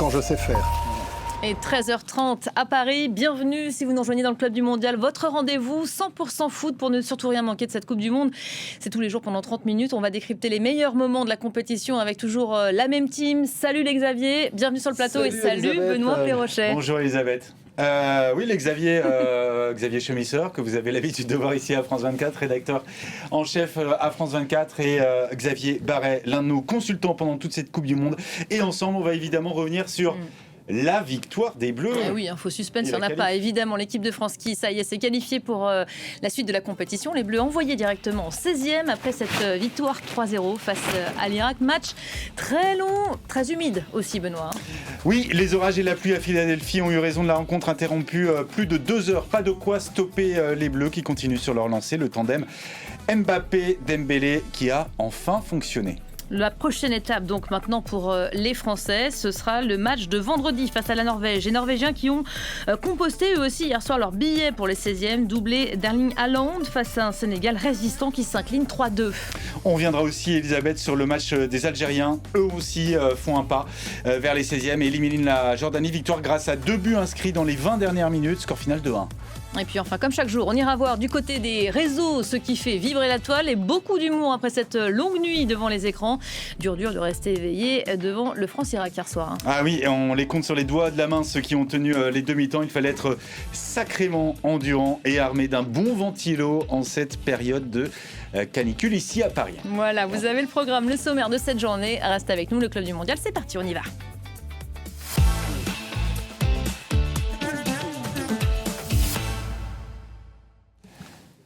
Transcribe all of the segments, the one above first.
quand je sais faire. Et 13h30 à Paris, bienvenue si vous nous rejoignez dans le Club du Mondial, votre rendez-vous 100% foot pour ne surtout rien manquer de cette Coupe du Monde. C'est tous les jours pendant 30 minutes, on va décrypter les meilleurs moments de la compétition avec toujours la même team. Salut les Xavier, bienvenue sur le plateau et salut Benoît Plérochet. Bonjour Elisabeth. Oui, les Xavier Chemisseur, que vous avez l'habitude de voir ici à France 24, rédacteur en chef à France 24, et Xavier Barret, l'un de nos consultants pendant toute cette Coupe du Monde. Et ensemble, on va évidemment revenir sur la victoire des Bleus. Eh oui, info suspense, il n'y en a pas. Évidemment, l'équipe de France qui, ça y est, s'est qualifiée pour la suite de la compétition. Les Bleus envoyés directement en 16e après cette victoire 3-0 face à l'Irak. Match très long, très humide aussi, Benoît. Oui, les orages et la pluie à Philadelphie ont eu raison de la rencontre interrompue. Plus de 2 heures, pas de quoi stopper les Bleus qui continuent sur leur lancée. Le tandem Mbappé-Dembélé qui a enfin fonctionné. La prochaine étape, donc maintenant pour les Français, ce sera le match de vendredi face à la Norvège. Les Norvégiens qui ont composté eux aussi hier soir leur billet pour les 16e, doublé d'Erling Haaland face à un Sénégal résistant qui s'incline 3-2. On reviendra aussi, Elisabeth, sur le match des Algériens. Eux aussi font un pas vers les 16e et éliminent la Jordanie. Victoire grâce à 2 buts inscrits dans les 20 dernières minutes, score final de 1. Et puis enfin, comme chaque jour, on ira voir du côté des réseaux ce qui fait vibrer la toile et beaucoup d'humour après cette longue nuit devant les écrans. Dur de rester éveillé devant le France-Irak hier soir. Ah oui, on les compte sur les doigts de la main, ceux qui ont tenu les demi-temps. Il fallait être sacrément endurant et armé d'un bon ventilo en cette période de canicule ici à Paris. Voilà, vous avez le programme, le sommaire de cette journée. Reste avec nous, le Club du Mondial, c'est parti, on y va.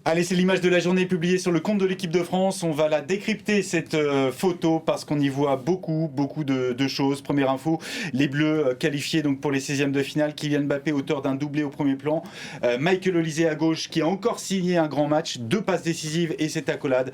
Allez, c'est l'image de la journée publiée sur le compte de l'équipe de France. On va la décrypter, cette photo, parce qu'on y voit beaucoup de choses. Première info, les Bleus qualifiés donc pour les 16e de finale. Kylian Mbappé, auteur d'un doublé au premier plan. Michael Olise à gauche, qui a encore signé un grand match. 2 passes décisives et cette accolade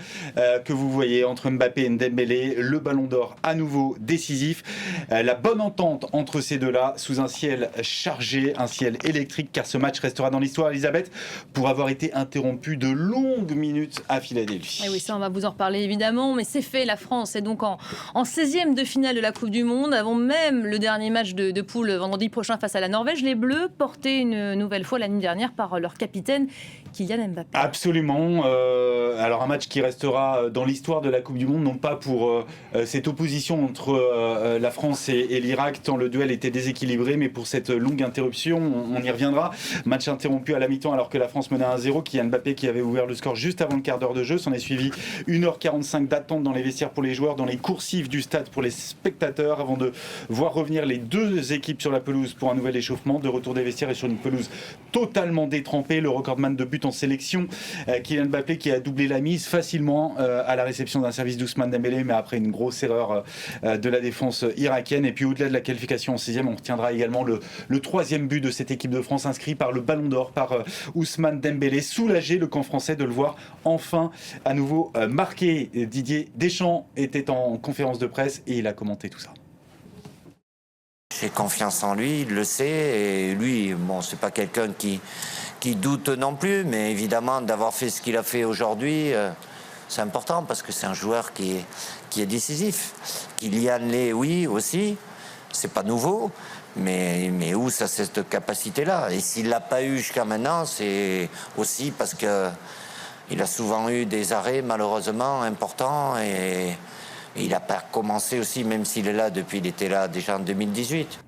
que vous voyez entre Mbappé et Dembélé. Le ballon d'or à nouveau décisif. La bonne entente entre ces deux-là, sous un ciel chargé, un ciel électrique, car ce match restera dans l'histoire, Elisabeth, pour avoir été interrompu de longues minutes à Philadelphie. Et oui, ça on va vous en reparler évidemment, mais c'est fait, la France est donc en 16e de finale de la Coupe du Monde, avant même le dernier match de poule vendredi prochain face à la Norvège. Les Bleus portés une nouvelle fois l'année dernière par leur capitaine Kylian Mbappé. Absolument, alors un match qui restera dans l'histoire de la Coupe du Monde, non pas pour cette opposition entre la France et l'Irak, tant le duel était déséquilibré, mais pour cette longue interruption, on y reviendra. Match interrompu à la mi-temps alors que la France menait 1-0, Kylian Mbappé qui avait ouvert le score juste avant le quart d'heure de jeu. S'en est suivi 1h45 d'attente dans les vestiaires pour les joueurs, dans les coursives du stade pour les spectateurs, avant de voir revenir les 2 équipes sur la pelouse pour un nouvel échauffement. De retour des vestiaires et sur une pelouse totalement détrempée. Le recordman de buts en sélection, Kylian Mbappé, qui a doublé la mise facilement à la réception d'un service d'Ousmane Dembélé, mais après une grosse erreur de la défense irakienne. Et puis au-delà de la qualification en 6e, on retiendra également le 3e but de cette équipe de France, inscrit par le Ballon d'Or, par Ousmane Dembélé. Soulagé le camp français de le voir enfin à nouveau marqué. Didier Deschamps était en conférence de presse et il a commenté tout ça. J'ai confiance en lui, il le sait, et lui, bon, c'est pas quelqu'un qui doute non plus, mais évidemment d'avoir fait ce qu'il a fait aujourd'hui, c'est important parce que c'est un joueur qui est décisif. Kylian l'est, oui, aussi, c'est pas nouveau, mais où ça cette capacité-là? Et s'il l'a pas eu jusqu'à maintenant, c'est aussi parce que il a souvent eu des arrêts malheureusement importants et il n'a pas commencé aussi, même s'il est là depuis, il était là déjà en 2018.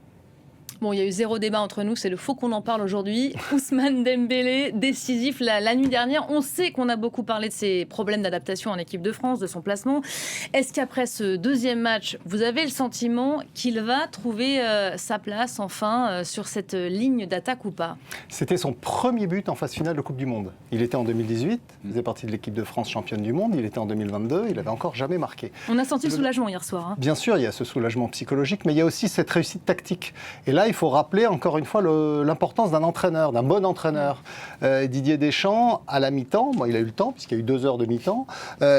Bon, il y a eu 0 débat entre nous, c'est le faux qu'on en parle aujourd'hui. Ousmane Dembélé, décisif la nuit dernière. On sait qu'on a beaucoup parlé de ses problèmes d'adaptation en équipe de France, de son placement. Est-ce qu'après ce 2e match, vous avez le sentiment qu'il va trouver sa place enfin sur cette ligne d'attaque ou pas? C'était son premier but en phase finale de Coupe du Monde. Il était en 2018, il faisait partie de l'équipe de France championne du monde. Il était en 2022, il n'avait encore jamais marqué. On a senti le soulagement hier soir. Hein. Bien sûr, il y a ce soulagement psychologique, mais il y a aussi cette réussite tactique. Et là, il faut rappeler encore une fois l'importance d'un entraîneur, d'un bon entraîneur. Didier Deschamps, à la mi-temps, il a eu le temps, puisqu'il y a eu 2 heures de mi-temps,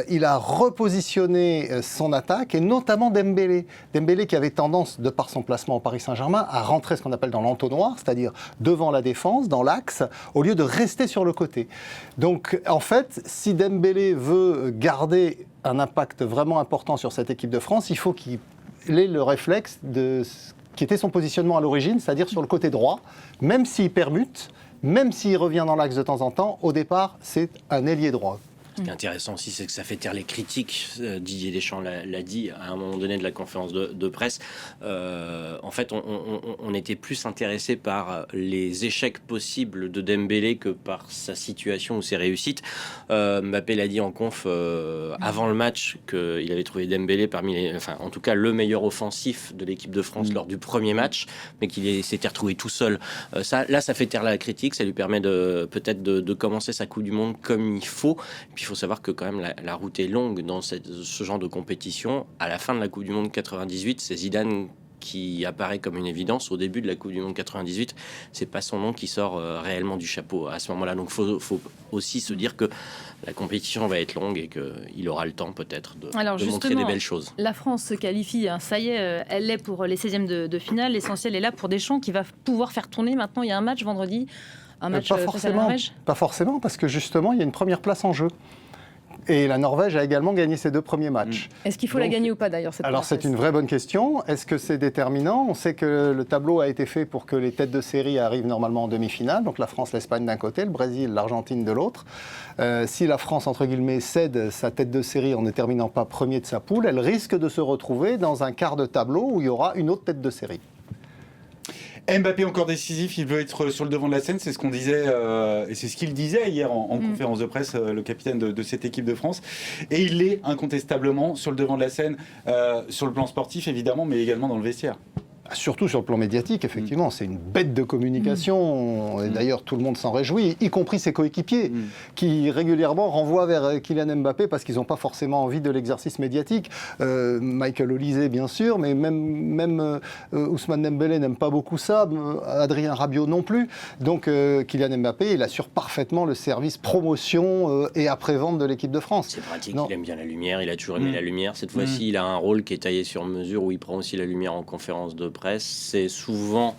il a repositionné son attaque, et notamment Dembélé. Dembélé qui avait tendance, de par son placement au Paris Saint-Germain, à rentrer ce qu'on appelle dans l'entonnoir, c'est-à-dire devant la défense, dans l'axe, au lieu de rester sur le côté. Donc, en fait, si Dembélé veut garder un impact vraiment important sur cette équipe de France, il faut qu'il ait le réflexe de qui était son positionnement à l'origine, c'est-à-dire sur le côté droit, même s'il permute, même s'il revient dans l'axe de temps en temps, au départ, c'est un ailier droit. Ce qui est intéressant aussi, c'est que ça fait taire les critiques. Didier Deschamps l'a dit à un moment donné de la conférence de presse. En fait, on était plus intéressé par les échecs possibles de Dembélé que par sa situation ou ses réussites. Mbappé l'a dit en conf avant le match qu'il avait trouvé Dembélé en tout cas le meilleur offensif de l'équipe de France lors du premier match, mais qu'il s'était retrouvé tout seul. Ça fait taire la critique. Ça lui permet peut-être de commencer sa Coupe du Monde comme il faut. Il faut savoir que quand même la route est longue dans ce genre de compétition. À la fin de la Coupe du Monde 98, c'est Zidane qui apparaît comme une évidence. Au début de la Coupe du Monde 98, c'est pas son nom qui sort réellement du chapeau à ce moment-là. Donc faut aussi se dire que la compétition va être longue et qu'il aura le temps peut-être de montrer des belles choses. La France se qualifie, ça y est, elle l'est pour les 16e de finale. L'essentiel est là pour Deschamps qui va pouvoir faire tourner. Maintenant, il y a un match vendredi. Un match face à la Norvège ? Pas forcément, parce que justement, il y a une première place en jeu. Et la Norvège a également gagné ses 2 premiers matchs. Est-ce qu'il faut la gagner ou pas d'ailleurs cette Alors c'est une vraie bonne question. Est-ce que c'est déterminant ? On sait que le tableau a été fait pour que les têtes de série arrivent normalement en demi-finale. Donc la France, l'Espagne d'un côté, le Brésil, l'Argentine de l'autre. Si la France, entre guillemets, cède sa tête de série en ne terminant pas premier de sa poule, elle risque de se retrouver dans un quart de tableau où il y aura une autre tête de série. Mbappé encore décisif, il veut être sur le devant de la scène, c'est ce qu'on disait, et c'est ce qu'il disait hier en conférence de presse, le capitaine de cette équipe de France. Et il l'est incontestablement sur le devant de la scène, sur le plan sportif évidemment, mais également dans le vestiaire. Surtout sur le plan médiatique, effectivement, c'est une bête de communication. Et d'ailleurs, tout le monde s'en réjouit, y compris ses coéquipiers, qui régulièrement renvoient vers Kylian Mbappé parce qu'ils n'ont pas forcément envie de l'exercice médiatique. Michael Olise, bien sûr, mais même Ousmane Dembélé n'aime pas beaucoup ça, Adrien Rabiot non plus. Donc Kylian Mbappé, il assure parfaitement le service promotion et après-vente de l'équipe de France. C'est pratique, il aime bien la lumière, il a toujours aimé la lumière. Cette fois-ci, il a un rôle qui est taillé sur mesure où il prend aussi la lumière en conférence de presse. C'est souvent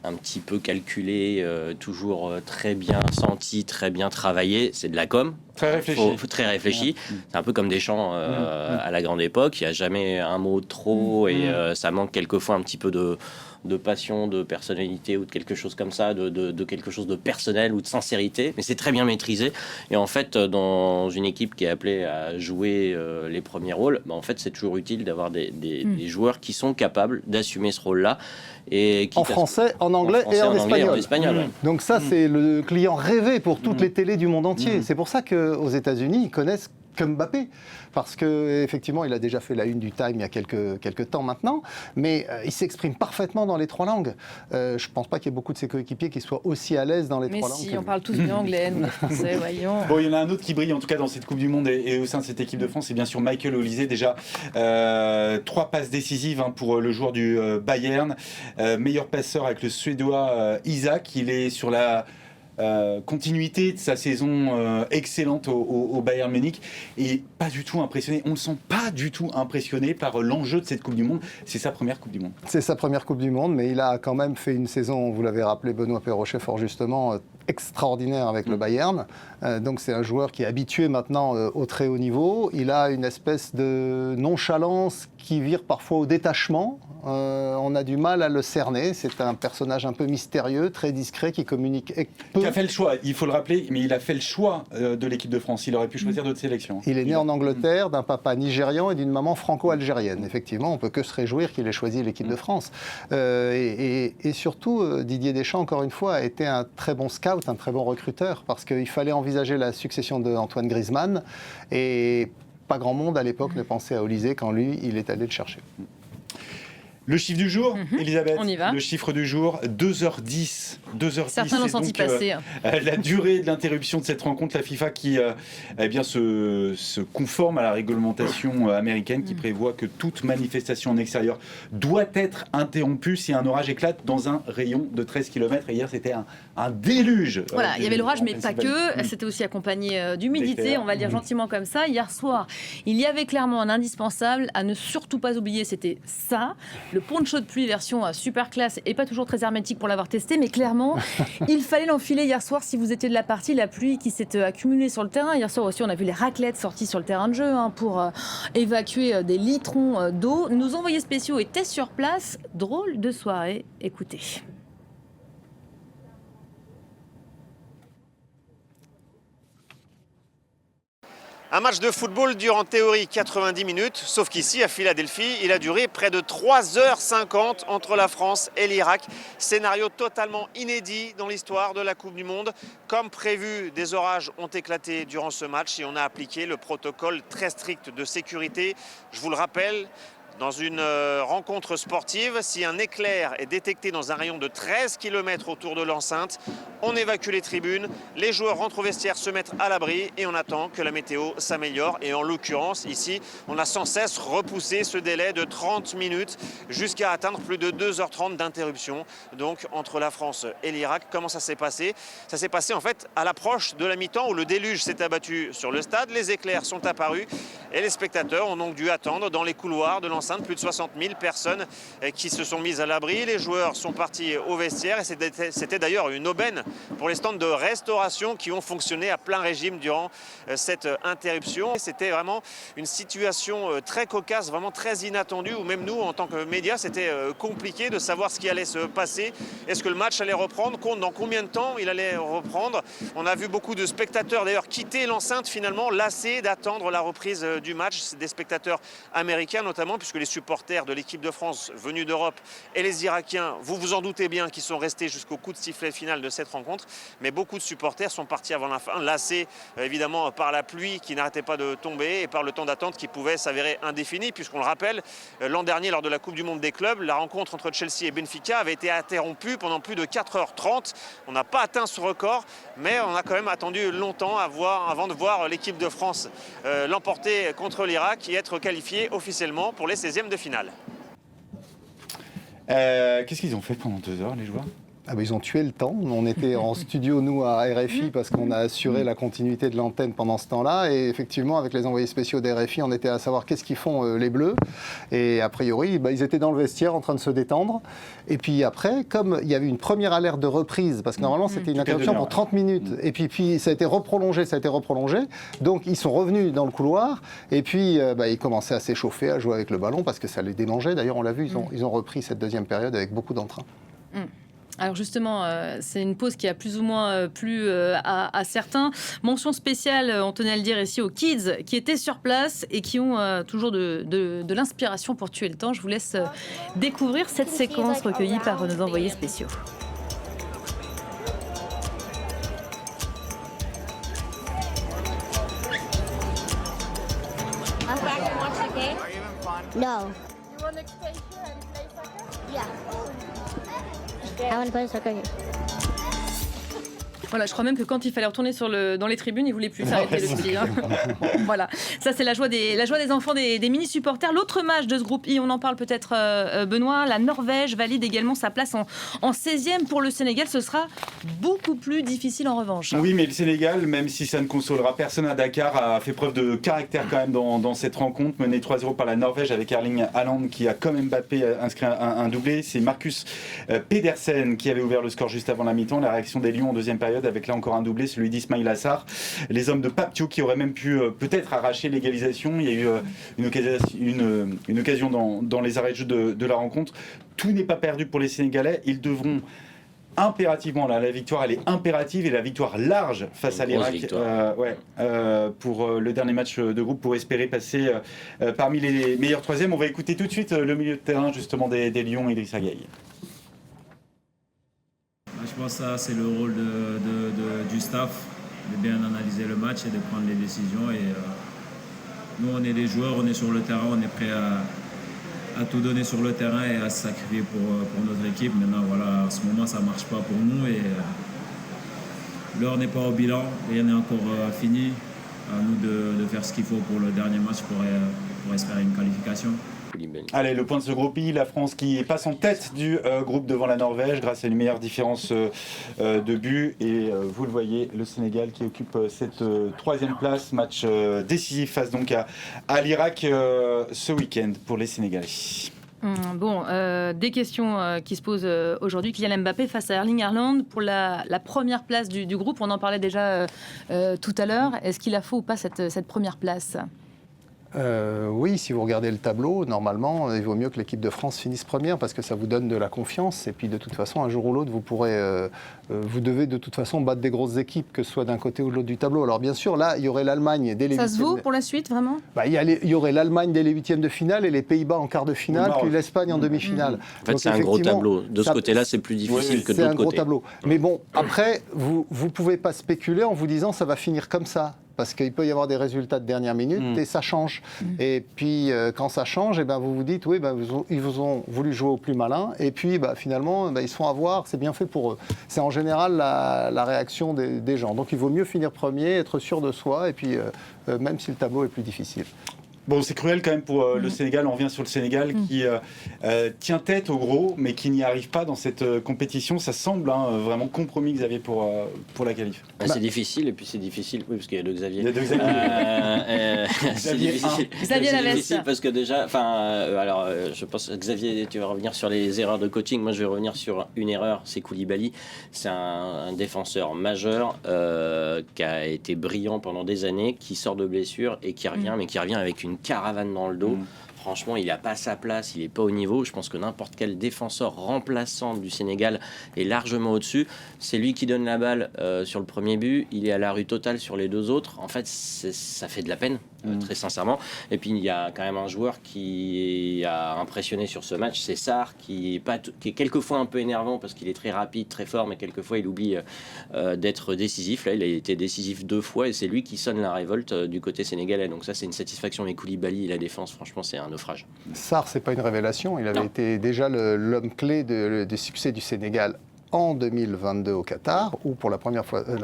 un petit peu calculé, toujours très bien senti, très bien travaillé. C'est de la com. Très réfléchi. Très réfléchi. C'est un peu comme Deschamps à la grande époque. Il n'y a jamais un mot de trop et ça manque quelquefois un petit peu de passion, de personnalité ou de quelque chose comme ça, de quelque chose de personnel ou de sincérité, mais c'est très bien maîtrisé. Et en fait, dans une équipe qui est appelée à jouer les premiers rôles, en fait, c'est toujours utile d'avoir des joueurs qui sont capables d'assumer ce rôle-là. Et en français, en anglais et en espagnol. Donc ça, c'est le client rêvé pour toutes les télés du monde entier. C'est pour ça qu'aux États-Unis, ils connaissent que Mbappé. Parce qu'effectivement, il a déjà fait la une du Time il y a quelques temps maintenant, mais il s'exprime parfaitement dans les 3 langues. Je ne pense pas qu'il y ait beaucoup de ses coéquipiers qui soient aussi à l'aise dans les 3 langues. Mais si, on parle tous bien anglais, nous, les Français, voyons. Bon, il y en a un autre qui brille, en tout cas, dans cette Coupe du Monde et au sein de cette équipe de France, c'est bien sûr Michael Olise. Déjà, 3 passes décisives pour le joueur du Bayern. Meilleur passeur avec le Suédois Isaac. Il est sur la continuité de sa saison excellente au Bayern Munich et pas du tout impressionné. On ne le sent pas du tout impressionné par l'enjeu de cette Coupe du Monde. C'est sa première Coupe du Monde. C'est sa première Coupe du Monde, mais il a quand même fait une saison, vous l'avez rappelé Benoît Perrochet fort justement, extraordinaire avec le Bayern. Donc c'est un joueur qui est habitué maintenant au très haut niveau. Il a une espèce de nonchalance qui vire parfois au détachement. On a du mal à le cerner. C'est un personnage un peu mystérieux, très discret, qui communique peu. Qui a fait le choix, il faut le rappeler, mais il a fait le choix de l'équipe de France. Il aurait pu choisir d'autres sélections. Il est né en Angleterre d'un papa nigérian et d'une maman franco-algérienne. Effectivement, on peut que se réjouir qu'il ait choisi l'équipe de France. Et surtout, Didier Deschamps, encore une fois, a été un très bon scout, un très bon recruteur, parce qu'il fallait envisager la succession d'Antoine Griezmann. Et pas grand monde à l'époque ne pensait à Olise quand lui, il est allé le chercher. Le chiffre du jour, Elisabeth, on y va. Le chiffre du jour, 2h10. 2h10, certains l'ont senti passer. La durée de l'interruption de cette rencontre, la FIFA qui se conforme à la réglementation américaine qui prévoit que toute manifestation en extérieur doit être interrompue si un orage éclate dans un rayon de 13 km. Et hier, c'était un déluge. Voilà, il y avait l'orage, mais pas que. C'était aussi accompagné d'humidité, on va le dire gentiment comme ça. Hier soir, il y avait clairement un indispensable à ne surtout pas oublier, c'était ça. le poncho de pluie version super classe et pas toujours très hermétique pour l'avoir testé, mais clairement, il fallait l'enfiler hier soir si vous étiez de la partie. La pluie qui s'est accumulée sur le terrain. Hier soir aussi, on a vu les raclettes sorties sur le terrain de jeu pour évacuer des litrons d'eau. Nos envoyés spéciaux étaient sur place. Drôle de soirée. Écoutez. Un match de football dure en théorie 90 minutes, sauf qu'ici, à Philadelphie, il a duré près de 3h50 entre la France et l'Irak. Scénario totalement inédit dans l'histoire de la Coupe du Monde. Comme prévu, des orages ont éclaté durant ce match et on a appliqué le protocole très strict de sécurité. Je vous le rappelle, dans une rencontre sportive, si un éclair est détecté dans un rayon de 13 km autour de l'enceinte, on évacue les tribunes, les joueurs rentrent au vestiaire, se mettent à l'abri et on attend que la météo s'améliore. Et en l'occurrence, ici, on a sans cesse repoussé ce délai de 30 minutes jusqu'à atteindre plus de 2h30 d'interruption. Donc, entre la France et l'Irak, comment ça s'est passé? Ça s'est passé en fait à l'approche de la mi-temps où le déluge s'est abattu sur le stade, les éclairs sont apparus et les spectateurs ont donc dû attendre dans les couloirs de l'enceinte. Plus de 60 000 personnes qui se sont mises à l'abri. Les joueurs sont partis au vestiaire et c'était d'ailleurs une aubaine pour les stands de restauration qui ont fonctionné à plein régime durant cette interruption. C'était vraiment une situation très cocasse, vraiment très inattendue où même nous, en tant que médias, c'était compliqué de savoir ce qui allait se passer. Est-ce que le match allait reprendre? Dans combien de temps il allait reprendre? On a vu beaucoup de spectateurs d'ailleurs quitter l'enceinte finalement, lassés d'attendre la reprise du match. C'est des spectateurs américains notamment, puisque les supporters de l'équipe de France venus d'Europe et les Irakiens, vous vous en doutez bien, qui sont restés jusqu'au coup de sifflet final de cette rencontre. Mais beaucoup de supporters sont partis avant la fin, lassés évidemment par la pluie qui n'arrêtait pas de tomber et par le temps d'attente qui pouvait s'avérer indéfini, puisqu'on le rappelle, l'an dernier lors de la Coupe du Monde des clubs, la rencontre entre Chelsea et Benfica avait été interrompue pendant plus de 4h30. On n'a pas atteint ce record, mais on a quand même attendu longtemps avant de voir l'équipe de France l'emporter contre l'Irak et être qualifiée officiellement pour les 16e de finale. Qu'est-ce qu'ils ont fait pendant 2 heures, les joueurs? Ils ont tué le temps. On était en studio, nous, à RFI, parce qu'on a assuré la continuité de l'antenne pendant ce temps-là. Et effectivement, avec les envoyés spéciaux d'RFI, on était à savoir qu'est-ce qu'ils font les Bleus. Et a priori, ils étaient dans le vestiaire en train de se détendre. Et puis après, comme il y avait une première alerte de reprise, parce que normalement, c'était une interruption pour 30 minutes. Et puis ça a été reprolongé, Donc, ils sont revenus dans le couloir. Et puis, ils commençaient à s'échauffer, à jouer avec le ballon, parce que ça les démangeait. D'ailleurs, on l'a vu, ils ont repris cette deuxième période avec beaucoup d'entrain. Alors justement, c'est une pause qui a plus ou moins plu à certains. Mention spéciale, on tenait à le dire ici, aux kids qui étaient sur place et qui ont toujours de l'inspiration pour tuer le temps. Je vous laisse découvrir cette séquence recueillie par nos envoyés spéciaux. No. You want to stay here and play soccer? Yeah. I want to play soccer here. Voilà, je crois même que quand il fallait retourner dans les tribunes, il ne voulait plus s'arrêter le petit. Voilà, ça c'est la joie des enfants, des mini-supporters. L'autre match de ce groupe I, on en parle peut-être Benoît, la Norvège valide également sa place en 16e. Pour le Sénégal, ce sera beaucoup plus difficile en revanche. Oui, mais le Sénégal, même si ça ne consolera personne à Dakar, a fait preuve de caractère quand même dans cette rencontre, mené 3-0 par la Norvège avec Erling Haaland qui a comme Mbappé inscrit un doublé. C'est Marcus Pedersen qui avait ouvert le score juste avant la mi-temps. La réaction des Lions en deuxième période avec là encore un doublé, celui d'Ismail Assar. Les hommes de Pape Thiaw qui auraient même pu peut-être arracher l'égalisation. Il y a eu une occasion dans les arrêts de jeu de la rencontre. Tout n'est pas perdu pour les Sénégalais. Ils devront impérativement, la victoire elle est impérative et la victoire large face à l'Irak pour le dernier match de groupe pour espérer passer parmi les meilleurs troisièmes. On va écouter tout de suite le milieu de terrain justement des Lions, Idrissa Gueye. Je pense que ça, c'est le rôle du staff, de bien analyser le match et de prendre les décisions. Et nous, on est des joueurs, on est sur le terrain, on est prêt à tout donner sur le terrain et à se sacrifier pour notre équipe. Maintenant, voilà, en ce moment, ça ne marche pas pour nous. Et l'heure n'est pas au bilan, rien n'est encore fini. À nous de faire ce qu'il faut pour le dernier match pour espérer une qualification. Allez, le point de ce groupe I, la France qui passe en tête du groupe devant la Norvège grâce à une meilleure différence de but. Et vous le voyez, le Sénégal qui occupe cette troisième place. Match décisif face donc à l'Irak ce week-end pour les Sénégalais. Des questions qui se posent aujourd'hui. Kylian Mbappé face à Erling Haaland pour la première place du groupe. On en parlait déjà tout à l'heure. Est-ce qu'il a faut ou pas cette première place ? Oui, si vous regardez le tableau, normalement, il vaut mieux que l'équipe de France finisse première parce que ça vous donne de la confiance. Et puis, de toute façon, un jour ou l'autre, vous devez de toute façon battre des grosses équipes, que ce soit d'un côté ou de l'autre du tableau. Alors, bien sûr, là, il y aurait l'Allemagne dès les Ça se vaut pour la suite, vraiment ? Il y aurait l'Allemagne dès les huitièmes de finale et les Pays-Bas en quart de finale, puis l'Espagne en demi-finale. En fait, c'est un gros tableau. De ce côté-là, c'est plus difficile que de l'autre côté. C'est un gros tableau. Mais bon, après, vous ne pouvez pas spéculer en vous disant ça va finir comme ça. Parce qu'il peut y avoir des résultats de dernière minute et ça change. Et puis, quand ça change, vous vous dites, oui, ils vous ont voulu jouer au plus malin. Et puis, finalement, ils se font avoir. C'est bien fait pour eux. C'est en général la réaction des gens. Donc, il vaut mieux finir premier, être sûr de soi. Et puis, même si le tableau est plus difficile. Bon, c'est cruel quand même pour le Sénégal. On revient sur le Sénégal qui tient tête au gros, mais qui n'y arrive pas dans cette compétition. Ça semble vraiment compromis, Xavier, pour la qualif. C'est difficile, et puis c'est difficile, oui, parce qu'il y a deux Xavier. Il y a deux Xavier. C'est difficile. Xavier c'est Lavesse. difficile parce que déjà, je pense, Xavier, tu vas revenir sur les erreurs de coaching. Moi, je vais revenir sur une erreur. C'est Koulibaly. C'est un défenseur majeur qui a été brillant pendant des années, qui sort de blessure et qui revient, mais qui revient avec une caravane dans le dos. Franchement, il n'a pas sa place, il n'est pas au niveau. Je pense que n'importe quel défenseur remplaçant du Sénégal est largement au-dessus. C'est lui qui donne la balle sur le premier but. Il est à la rue totale sur les deux autres. En fait, ça fait de la peine, très sincèrement. Et puis, il y a quand même un joueur qui a impressionné sur ce match, c'est Sarr, qui est quelquefois un peu énervant parce qu'il est très rapide, très fort, mais quelquefois, il oublie d'être décisif. Là, il a été décisif 2 fois et c'est lui qui sonne la révolte du côté sénégalais. Donc ça, c'est une satisfaction. Mais Koulibaly, la défense, franchement, c'est un naufrage. Sarr, c'est pas une révélation. Il avait été déjà l'homme clé des succès du Sénégal en 2022 au Qatar, où pour la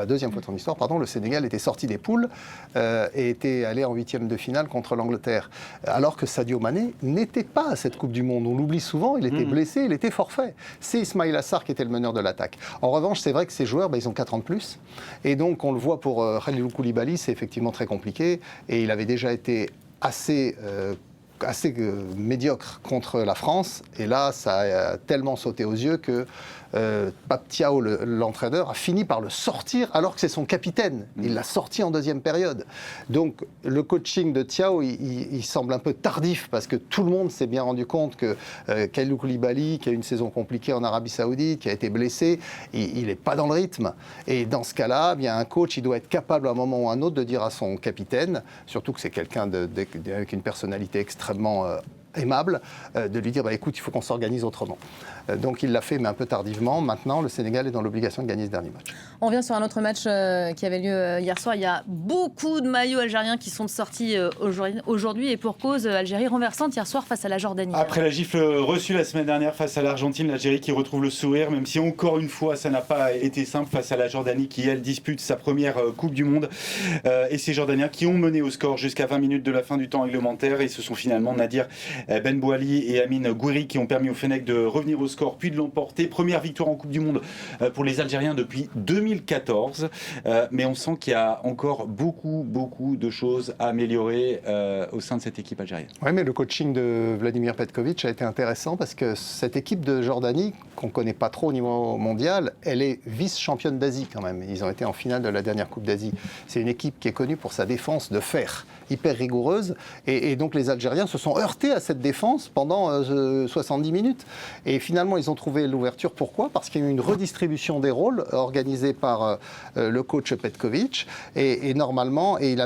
deuxième fois de son histoire, le Sénégal était sorti des poules et était allé en 8e de finale contre l'Angleterre. Alors que Sadio Mané n'était pas à cette Coupe du Monde. On l'oublie souvent, il était blessé, il était forfait. C'est Ismaïla Sarr qui était le meneur de l'attaque. En revanche, c'est vrai que ces joueurs, ils ont 4 ans de plus. Et donc, on le voit pour Khalilou Koulibaly, c'est effectivement très compliqué. Et il avait déjà été assez médiocre contre la France. Et là, ça a tellement sauté aux yeux que Pape Thiaw, l'entraîneur, a fini par le sortir alors que c'est son capitaine. Il l'a sorti en deuxième période. Donc, le coaching de Thiaw, il semble un peu tardif parce que tout le monde s'est bien rendu compte que Kalidou Koulibaly, qui a eu une saison compliquée en Arabie Saoudite, qui a été blessé, il n'est pas dans le rythme. Et dans ce cas-là, bien, un coach, il doit être capable à un moment ou à un autre de dire à son capitaine, surtout que c'est quelqu'un avec une personnalité extrêmement aimable, de lui dire écoute, il faut qu'on s'organise autrement. Donc il l'a fait, mais un peu tardivement. Maintenant, le Sénégal est dans l'obligation de gagner ce dernier match. On revient sur un autre match qui avait lieu hier soir. Il y a beaucoup de maillots algériens qui sont sortis aujourd'hui, et pour cause, Algérie renversante hier soir face à la Jordanie. Après la gifle reçue la semaine dernière face à l'Argentine, l'Algérie qui retrouve le sourire, même si encore une fois ça n'a pas été simple face à la Jordanie qui, elle, dispute sa première Coupe du Monde. Et ces Jordaniens qui ont mené au score jusqu'à 20 minutes de la fin du temps réglementaire, et ce sont finalement Nadir Ben Bouali et Amine Gouiri qui ont permis au Fennec de revenir au score puis de l'emporter. Première victoire en Coupe du Monde pour les Algériens depuis 2014. Mais on sent qu'il y a encore beaucoup de choses à améliorer au sein de cette équipe algérienne. Oui, mais le coaching de Vladimir Petkovic a été intéressant parce que cette équipe de Jordanie, qu'on ne connaît pas trop au niveau mondial, elle est vice-championne d'Asie quand même. Ils ont été en finale de la dernière Coupe d'Asie. C'est une équipe qui est connue pour sa défense de fer, hyper rigoureuse. Et donc les Algériens se sont heurtés à cette défense pendant 70 minutes. Et finalement, ils ont trouvé l'ouverture. Pourquoi ? Parce qu'il y a eu une redistribution des rôles organisée par le coach Petkovic. Et normalement, il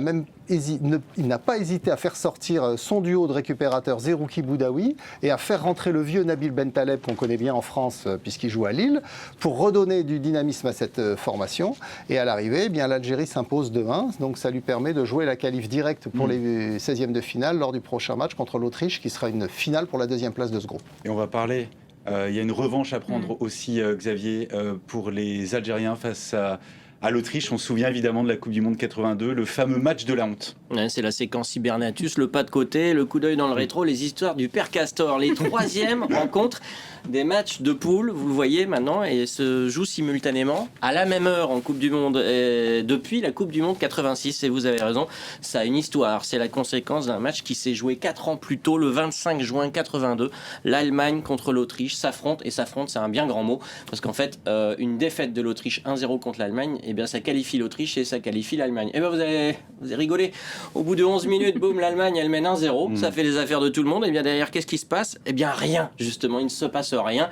n'a pas hésité à faire sortir son duo de récupérateurs Zerouki Boudaoui et à faire rentrer le vieux Nabil Bentaleb, qu'on connaît bien en France puisqu'il joue à Lille, pour redonner du dynamisme à cette formation. Et à l'arrivée, l'Algérie s'impose 2-1. Donc ça lui permet de jouer la qualif directe pour les 16e de finale lors du prochain match contre l'Autriche, qui sera une finale pour la 2e place de ce groupe. Et on va parler, il y a une revanche à prendre aussi, Xavier, pour les Algériens face à l'Autriche. On se souvient évidemment de la Coupe du Monde 82, le fameux match de la honte. Ouais, c'est la séquence Cybernatus, le pas de côté, le coup d'œil dans le rétro, les histoires du père Castor, les 3e rencontres. des matchs de poule, vous le voyez maintenant, et se jouent simultanément à la même heure en Coupe du Monde depuis la Coupe du Monde 86. Et vous avez raison, ça a une histoire. C'est la conséquence d'un match qui s'est joué 4 ans plus tôt, le 25 juin 82. L'Allemagne contre l'Autriche s'affrontent, et s'affrontent, c'est un bien grand mot, parce qu'en fait, une défaite de l'Autriche 1-0 contre l'Allemagne, eh bien, ça qualifie l'Autriche et ça qualifie l'Allemagne. Et bien, vous avez rigolé. Au bout de 11 minutes, boum, l'Allemagne, elle mène 1-0. Ça fait les affaires de tout le monde. Et bien, derrière, qu'est-ce qui se passe? Eh bien, rien, justement. Il ne se passe rien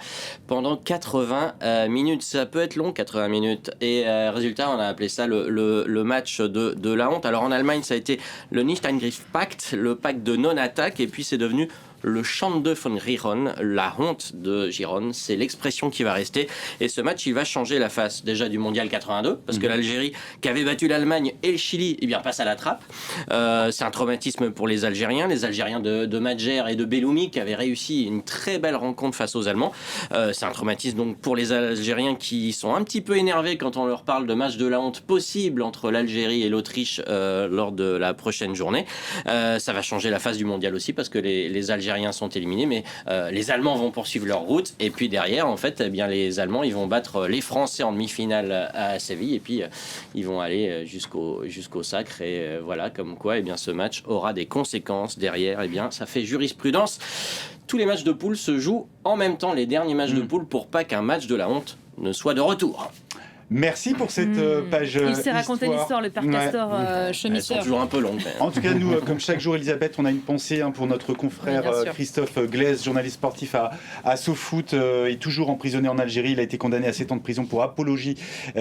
pendant 80 minutes. Ça peut être long, 80 minutes. Et résultat, on a appelé ça le match de la honte. Alors, en Allemagne, ça a été le Nicht-Angriff-Pakt, le pacte de non-attaque. Et puis, c'est devenu le Schande von Giron, la honte de Giron, c'est l'expression qui va rester. Et ce match, il va changer la face déjà du Mondial 82, parce que l'Algérie, qui avait battu l'Allemagne et le Chili, eh bien, passe à la trappe. C'est un traumatisme pour les Algériens de Madjer et de Belloumi, qui avaient réussi une très belle rencontre face aux Allemands. C'est un traumatisme donc pour les Algériens qui sont un petit peu énervés quand on leur parle de match de la honte possible entre l'Algérie et l'Autriche lors de la prochaine journée. Ça va changer la face du Mondial aussi, parce que les Algériens sont éliminés, mais les Allemands vont poursuivre leur route, et puis derrière, en fait, eh bien, les Allemands, ils vont battre les Français en demi-finale à Séville, et puis ils vont aller jusqu'au sacre, et voilà, comme quoi, eh bien, ce match aura des conséquences derrière. Eh bien, ça fait jurisprudence. Tous les matchs de poule se jouent en même temps, les derniers matchs de poule, pour pas qu'un match de la honte ne soit de retour. Merci pour cette page Il s'est raconté l'histoire, le père Castor, chemisseur. Elles sont toujours un peu longues. En tout cas, nous, comme chaque jour, Elisabeth, on a une pensée pour notre confrère Christophe Glaise, journaliste sportif à SoFoot, est toujours emprisonné en Algérie. Il a été condamné à 7 ans de prison pour apologie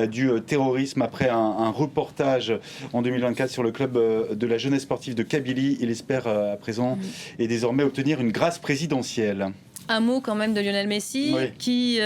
du terrorisme après un reportage en 2024 sur le club de la jeunesse sportive de Kabylie. Il espère à présent et désormais obtenir une grâce présidentielle. Un mot quand même de Lionel Messi, qui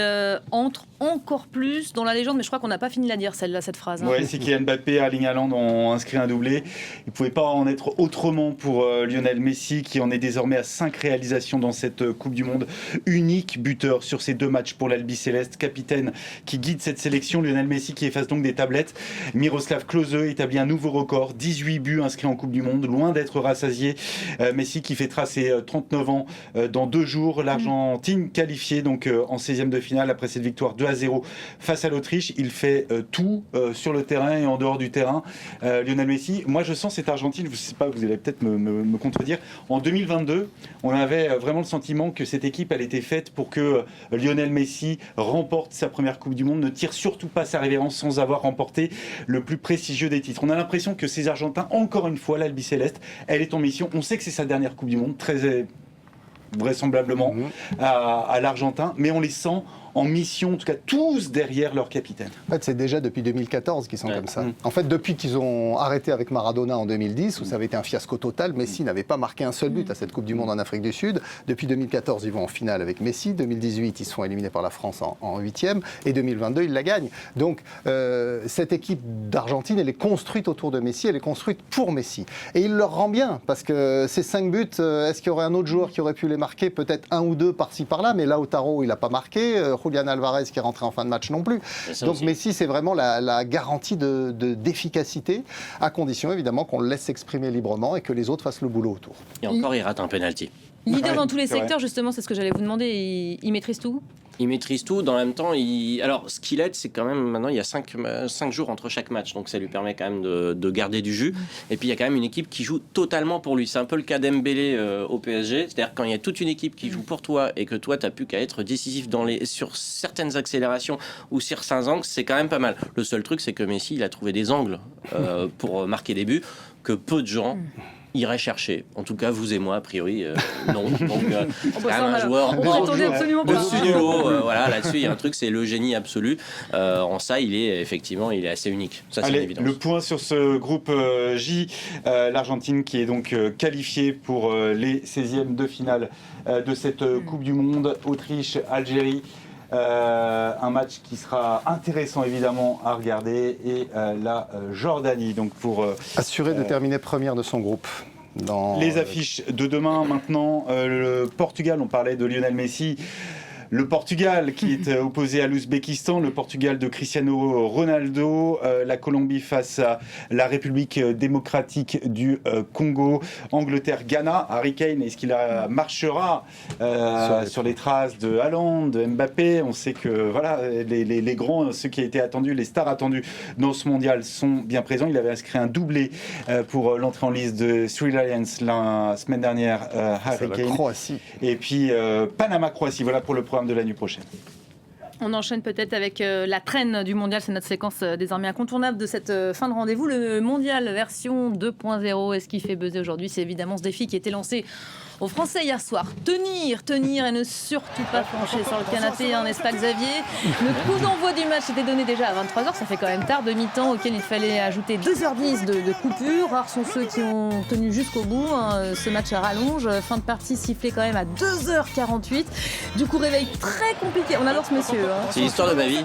entre encore plus dans la légende, mais je crois qu'on n'a pas fini de la dire, cette phrase. Oui, c'est Kylian Mbappé et Erling Haaland ont inscrit un doublé. Il ne pouvait pas en être autrement pour Lionel Messi, qui en est désormais à 5 réalisations dans cette Coupe du Monde. Unique buteur sur ces 2 matchs pour l'Albi Céleste, capitaine qui guide cette sélection. Lionel Messi qui efface donc des tablettes. Miroslav Klose établit un nouveau record, 18 buts inscrits en Coupe du Monde, loin d'être rassasié. Messi qui fêtera ses 39 ans dans 2 jours. L'Argentine qualifiée donc en 16e de finale après cette victoire 2-0 face à l'Autriche. Il fait tout sur le terrain et en dehors du terrain. Lionel Messi, moi je sens cette Argentine, je ne sais pas, vous allez peut-être me contredire. En 2022, on avait vraiment le sentiment que cette équipe, elle était faite pour que Lionel Messi remporte sa première Coupe du Monde, ne tire surtout pas sa révérence sans avoir remporté le plus prestigieux des titres. On a l'impression que ces Argentins, encore une fois, l'Albi Céleste, elle est en mission. On sait que c'est sa dernière Coupe du Monde, très vraisemblablement à l'Argentin, mais on les sent en mission, en tout cas tous derrière leur capitaine. En fait, c'est déjà depuis 2014 qu'ils sont comme ça. En fait, depuis qu'ils ont arrêté avec Maradona en 2010, où ça avait été un fiasco total, Messi n'avait pas marqué un seul but à cette Coupe du Monde en Afrique du Sud. Depuis 2014, ils vont en finale avec Messi. 2018, ils sont éliminés par la France en 8e. Et 2022, ils la gagnent. Donc, cette équipe d'Argentine, elle est construite autour de Messi, elle est construite pour Messi. Et il leur rend bien, parce que ces 5 buts, est-ce qu'il y aurait un autre joueur qui aurait pu les marquer? Peut-être 1 ou 2 par-ci par-là, mais Lautaro, il n'a pas marqué. Julian Alvarez qui est rentré en fin de match non plus. Donc Messi, c'est vraiment la garantie d'efficacité, à condition évidemment qu'on le laisse s'exprimer librement et que les autres fassent le boulot autour. Et encore, il rate un penalty. Leader dans tous les secteurs, justement, c'est ce que j'allais vous demander. Il maîtrise tout? Il maîtrise tout, dans le même temps, alors ce qu'il aide, c'est quand même, maintenant il y a 5 jours entre chaque match, donc ça lui permet quand même de garder du jus, et puis il y a quand même une équipe qui joue totalement pour lui. C'est un peu le cas d'Embélé au PSG, c'est-à-dire quand il y a toute une équipe qui joue pour toi, et que toi t'as plus qu'à être décisif sur certaines accélérations ou sur certains angles, c'est quand même pas mal. Le seul truc, c'est que Messi, il a trouvé des angles pour marquer des buts que peu de gens irait chercher. En tout cas, vous et moi, a priori, non. Donc, c'est un joueur au-dessus du lot. Voilà, là-dessus, il y a un truc, c'est le génie absolu. En ça, il est assez unique. Ça, c'est une évidence. Le point sur ce groupe J, l'Argentine qui est donc qualifiée pour les 16e de finale de cette Coupe du Monde. Autriche, Algérie. Un match qui sera intéressant évidemment à regarder, et la Jordanie donc pour assurer de terminer première de son groupe. Les affiches de demain maintenant, le Portugal, on parlait de Lionel Messi. Le Portugal qui est opposé à l'Ouzbékistan, le Portugal de Cristiano Ronaldo, la Colombie face à la République démocratique du Congo, Angleterre-Ghana, Harry Kane, est-ce qu'il marchera sur les traces de Haaland, de Mbappé? On sait que voilà, les grands, ceux qui étaient attendus, les stars attendues dans ce mondial sont bien présents. Il avait inscrit un doublé pour l'entrée en liste de Three Lions la semaine dernière, Harry Kane. Croatie. Et puis Panama-Croatie, voilà pour le programme de la nuit prochaine. On enchaîne peut-être avec la traîne du mondial, c'est notre séquence désormais incontournable de cette fin de rendez-vous. Le mondial version 2.0, et ce qui fait buzzer aujourd'hui, c'est évidemment ce défi qui a été lancé aux Français hier soir. Tenir et ne surtout pas flancher sur le canapé, n'est-ce pas Xavier? Le coup d'envoi du match était donné déjà à 23h, ça fait quand même tard, demi-temps auquel il fallait ajouter 2h10 de coupure. Rares sont ceux qui ont tenu jusqu'au bout, ce match à rallonge, fin de partie sifflée quand même à 2h48. Du coup réveil très compliqué, on adore ce monsieur. C'est l'histoire de ma vie.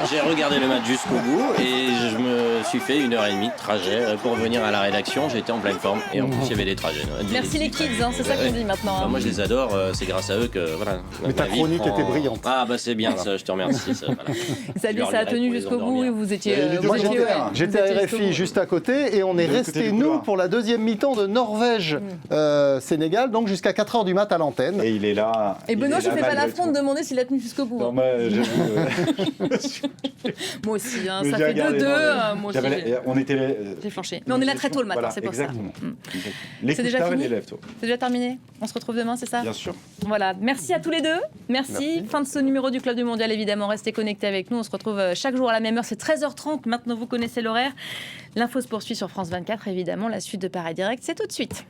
J'ai regardé le match jusqu'au bout et je me suis fait 1h30 de trajet pour venir à la rédaction, j'étais en pleine forme et en plus il y avait des trajets. Merci les kids, c'est ça qu'on dit maintenant. Moi je les adore, c'est grâce à eux que voilà. Mais ta chronique était brillante. Ah bah c'est bien ça, je te remercie. Ça a tenu jusqu'au bout et vous étiez... Moi j'étais à RFI juste à côté et on est resté nous pour la deuxième mi-temps de Norvège-Sénégal, donc jusqu'à 4h du mat à l'antenne. Et il est là. Et Benoît, je ne fais pas l'affront de demander s'il a tenu jusqu'au bout. Non, moi aussi, ça fait 2-2. Moi aussi, j'ai flanché. Mais on est là très tôt le matin, c'est pour exactement. ça. C'est déjà fini. C'est déjà terminé. On se retrouve demain, c'est ça? Bien sûr. Voilà. Merci à tous les deux. Merci. Fin de ce numéro du Club du Mondial, évidemment. Restez connectés avec nous. On se retrouve chaque jour à la même heure. C'est 13h30. Maintenant, vous connaissez l'horaire. L'info se poursuit sur France 24, évidemment. La suite de Paris Direct, c'est tout de suite.